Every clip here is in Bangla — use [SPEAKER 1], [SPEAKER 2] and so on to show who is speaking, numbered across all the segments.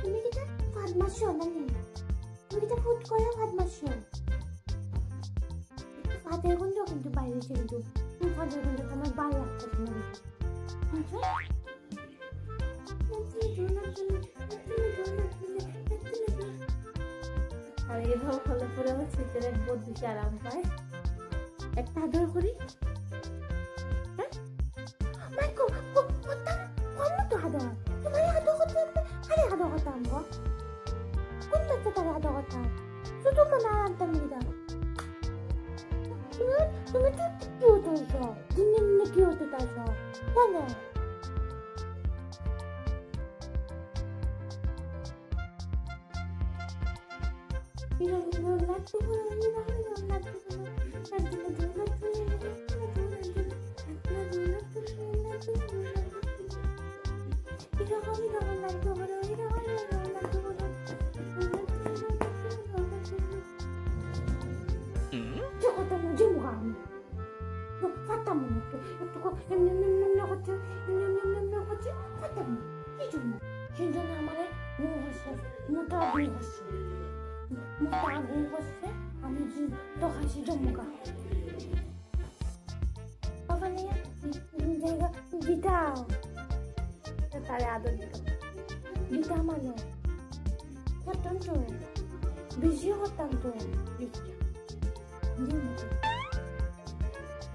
[SPEAKER 1] তুমি kita farmasiyon nani. তুমি kita food kora farmasiyon. Father kondo কিন্তু বাইরে কিন্তু তুমি father kondo তোমার ভালো লাগছে না বুঝছো আর এইভাবে হলে পরে আমার সিগারেট বহুত বেশি আরাম পায় একটা আদর করি হ্যাঁ মাইকো কত তো আদর তোমার আদর করতে আরে আদর করতে আমগো কোনটা তো তার আদর করতে শুধু মনে আনতাম নিদা তুমি তো কি হতো দিন কি হতো তা জানো তারে আদর দিতাম মানে করতাম তো বেশি করতাম তো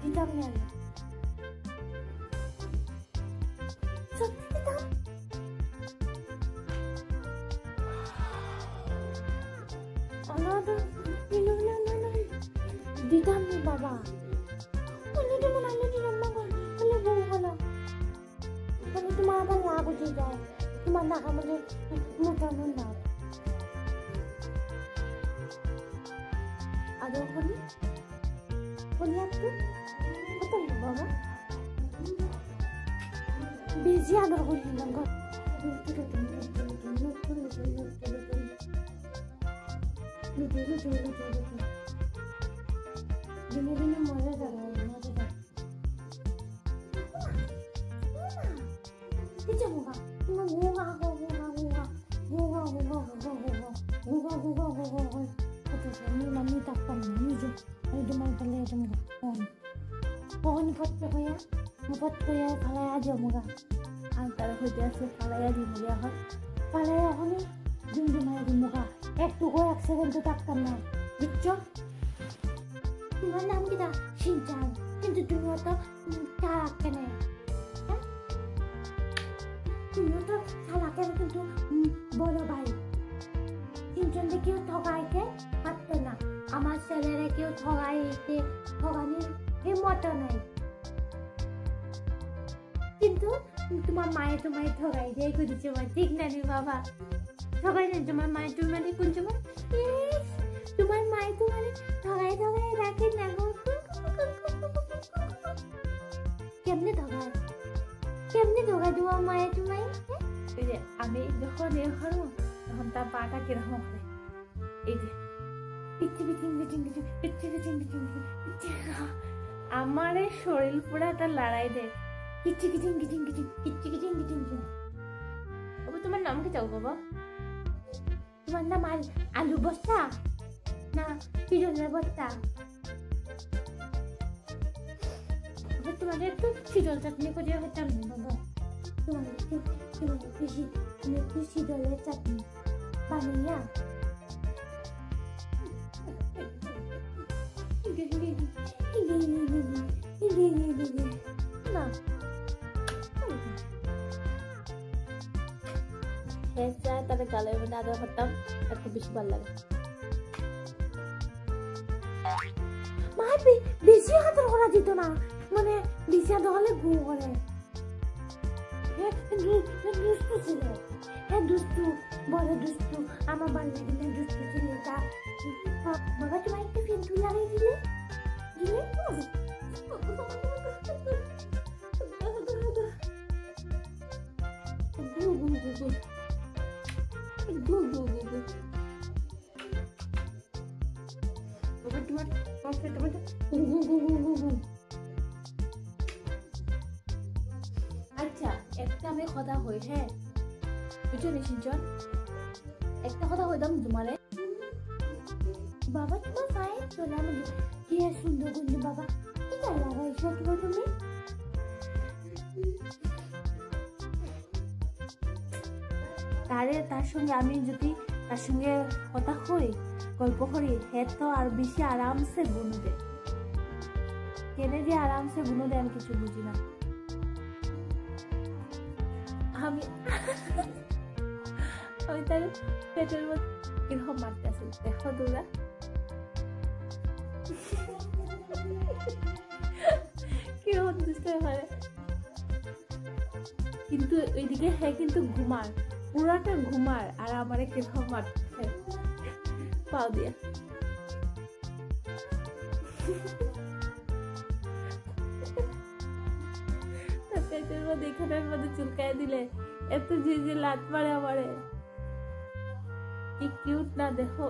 [SPEAKER 1] দিতাম না সত্যি দিতাম দিতাম নি বাবা তোমার আবার লাভ উঠে যায় তোমার নাকা মানে মোটানো না আদর করি বলি একটু কত বাবা বেশি আদর করি না দিনে দিনে মজা যাবে তোমার নাম কি শিনচান কিন্তু তুমিও তো চালাক নেই তুমিও তো চালাকের কিন্তু বড় ভাই তিনজনকে কেউ ঠগাইতে পারতো না আমার ছেলেরা কেউ ঠগানির হিম্মত নাই কিন্তু তোমার মায়ে তোমায় ঠগাই দিয়ে করেছে ঠিক না রে বাবা ঠগাই না তোমার মায়ে তুমি মানে কোন সময় তোমার মায়ে তোমার ঠগাই রাখে না কেমনে ঠগায় তোমার মায়ে তোমায় এই যে আমি যখন এ করবো তখন তার পাটা কিরকম করে এই যে আমার শরীর পুরো একটা লড়াই দেয় তোমার নাম কি চাও বাবা তোমার নাম আলু বস্তা না পিজনের বস্তা তোমাদের একটু শীতল চাটনি করে হতাম বাবা তোমার একটু শীতলের চাটনি বানিয়া না তাহলে গালের মধ্যে আদর করতাম একটু বেশি ভালো লাগে মা বেশি আদর করা যেত না মানে বেশি আদর হলে ঘুম করে দুষ্টু ছিল দুষ্টু বড় দুষ্টু আমার ভালো লাগে না দুষ্টু ছিল বাবা তোমার একটা ফেন্টু লাগিয়ে দিলে একটা আমি কথা হই হ্যাঁ বুঝছো নি সিঞ্চন একটা কথা হইতাম তোমারে বাবা তোমার পায়ে চলে আমি কি সুন্দর গুন্ডি বাবা কি লাগাইছো কিবা তুমি তার সঙ্গে আমি যদি তার সঙ্গে কথা হই গল্প করি হে তো আর বেশি আরামসে গুনো দে কেনে যে আরামসে গুনো দে আমি কিছু বুঝি না আমি তার পেটের মধ্যে এরকম মারতেছি দেখো তোরা কিরকম দুষ্ট হয় কিন্তু ওইদিকে হ্যাঁ কিন্তু ঘুমার পুরাটা ঘুমার আর আমারে কিরকম মারতেছে পাও দিয়া পেটের মধ্যে এখানের মধ্যে চুলকায় দিলে এত যে লাত মারে আমারে কি কিউট না দেখো